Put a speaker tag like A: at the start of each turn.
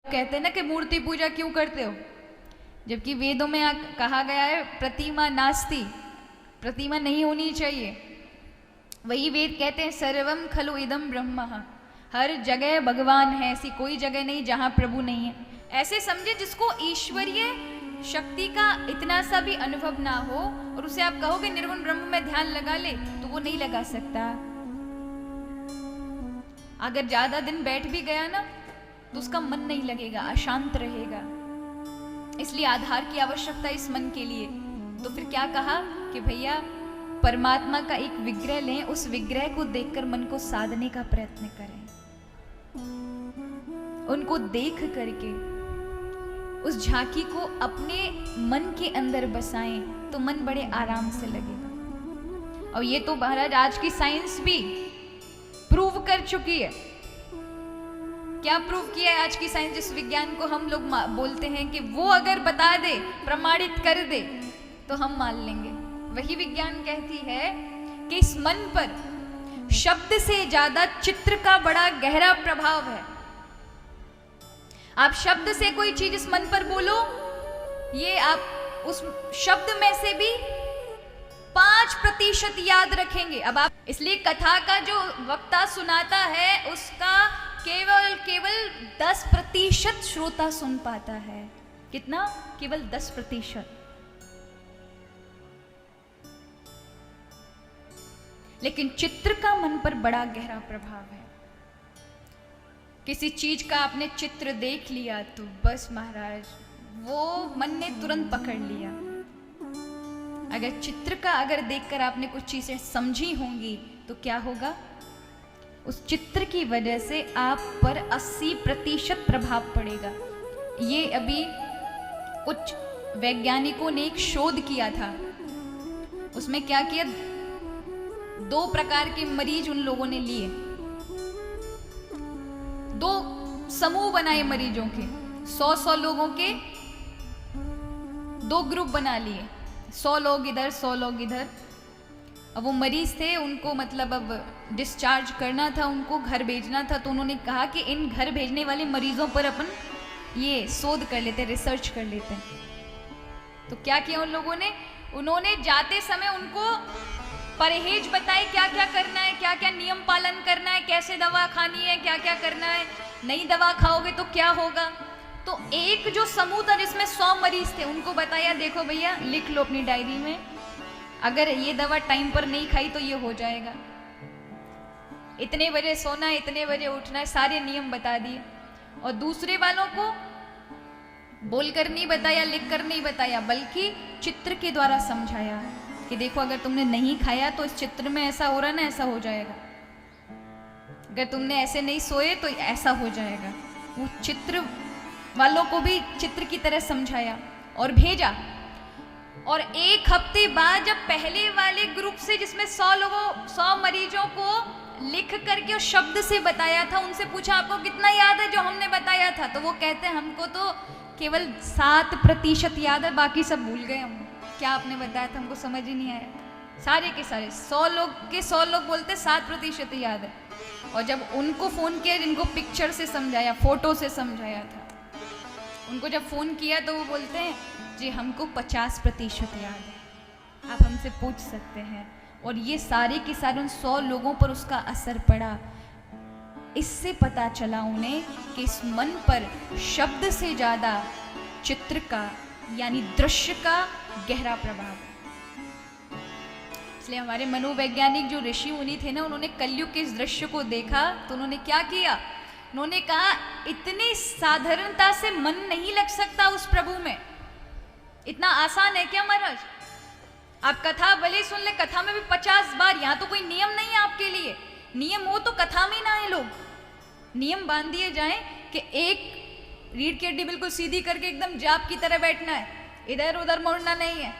A: कहते हैं ना कि मूर्ति पूजा क्यों करते हो, जबकि वेदों में कहा गया है प्रतिमा नास्ति, प्रतिमा नहीं होनी चाहिए। वही वेद कहते हैं सर्वम खलु इदम ब्रह्म, हर जगह भगवान है, ऐसी कोई जगह नहीं जहाँ प्रभु नहीं है। ऐसे समझे जिसको ईश्वरीय शक्ति का इतना सा भी अनुभव ना हो और उसे आप कहोगे निर्गुण ब्रह्म में ध्यान लगा ले, तो वो नहीं लगा सकता। अगर ज्यादा दिन बैठ भी गया ना तो उसका मन नहीं लगेगा, अशांत रहेगा। इसलिए आधार की आवश्यकता इस मन के लिए। तो फिर क्या कहा कि भैया परमात्मा का एक विग्रह लें, उस विग्रह को देखकर मन को साधने का प्रयत्न करें, उनको देख करके उस झांकी को अपने मन के अंदर बसाएं तो मन बड़े आराम से लगेगा। और ये तो महाराज आज की साइंस भी प्रूव कर चुकी है। क्या प्रूव किया है आज की साइंस? जिस विज्ञान को हम लोग बोलते हैं कि वो अगर बता दे, प्रमाणित कर दे, तो हम मान लेंगे। वही विज्ञान कहती है कि इस मन पर शब्द से ज्यादा चित्र का बड़ा गहरा प्रभाव है। आप शब्द से कोई चीज इस मन पर बोलो, ये आप उस शब्द में से भी 5% याद रखेंगे। अब आप इसलिए कथा का जो वक्ता सुनाता है उसका केवल 10% श्रोता सुन पाता है। कितना? केवल 10%। लेकिन चित्र का मन पर बड़ा गहरा प्रभाव है। किसी चीज का आपने चित्र देख लिया तो बस महाराज वो मन ने तुरंत पकड़ लिया। अगर चित्र का अगर देखकर आपने कुछ चीजें समझी होंगी तो क्या होगा? उस चित्र की वजह से आप पर 80% प्रभाव पड़ेगा। ये अभी कुछ वैज्ञानिकों ने एक शोध किया था। उसमें क्या किया, 2 प्रकार के मरीज उन लोगों ने लिए, 2 समूह बनाए मरीजों के, 100 लोगों के 2 ग्रुप बना लिए, 100 लोग इधर 100 लोग इधर। अब वो मरीज थे, उनको मतलब अब डिस्चार्ज करना था, उनको घर भेजना था। तो उन्होंने कहा कि इन घर भेजने वाले मरीजों पर अपन ये शोध कर लेते, रिसर्च कर लेते हैं। तो क्या किया उन लोगों ने, उन्होंने जाते समय उनको परहेज बताए, क्या क्या करना है, क्या क्या नियम पालन करना है, कैसे दवा खानी है, क्या क्या करना है, नई दवा खाओगे तो क्या होगा। तो एक जो समूह था जिसमें 100 मरीज थे, उनको बताया देखो भैया लिख लो अपनी डायरी में, अगर ये दवा टाइम पर नहीं खाई तो ये हो जाएगा, इतने बजे सोना है, इतने बजे उठना है, सारे नियम बता दिए। और दूसरे वालों को बोलकर नहीं बताया, लिख कर नहीं बताया, बल्कि चित्र के द्वारा समझाया कि देखो अगर तुमने नहीं खाया तो इस चित्र में ऐसा हो रहा ना, ऐसा हो जाएगा, अगर तुमने ऐसे नहीं सोए तो ऐसा हो जाएगा। वो चित्र वालों को भी चित्र की तरह समझाया और भेजा। और 1 हफ्ते बाद जब पहले वाले ग्रुप से जिसमें 100 मरीजों को लिख करके और शब्द से बताया था, उनसे पूछा आपको कितना याद है जो हमने बताया था, तो वो कहते हैं हमको तो केवल 7% याद है, बाकी सब भूल गए हम, क्या आपने बताया था हमको समझ ही नहीं आया। सारे के सारे 100 लोग बोलते 7% याद है। और जब उनको फोन किया, जिनको पिक्चर से समझाया, फोटो से समझाया था, उनको जब फोन किया तो वो बोलते हैं जी हमको 50% याद है, आप हमसे पूछ सकते हैं। और ये सारे के सारे उन 100 लोगों पर उसका असर पड़ा। इससे पता चला उन्हें कि इस मन पर शब्द से ज्यादा चित्र का यानी दृश्य का गहरा प्रभाव है। इसलिए हमारे मनोवैज्ञानिक जो ऋषि मुनि थे ना, उन्होंने कलयुग के इस दृश्य को देखा तो उन्होंने क्या किया, उन्होंने कहा इतनी साधारणता से मन नहीं लग सकता उस प्रभु में, इतना आसान है क्या महाराज? आप कथा भले सुन ले, कथा में भी 50 बार, यहाँ तो कोई नियम नहीं है आपके लिए। नियम हो तो कथा में ना आए लोग, नियम बांध दिए जाएं कि एक रीढ़ की हड्डी बिल्कुल सीधी करके एकदम जाप की तरह बैठना है, इधर उधर मुड़ना नहीं है,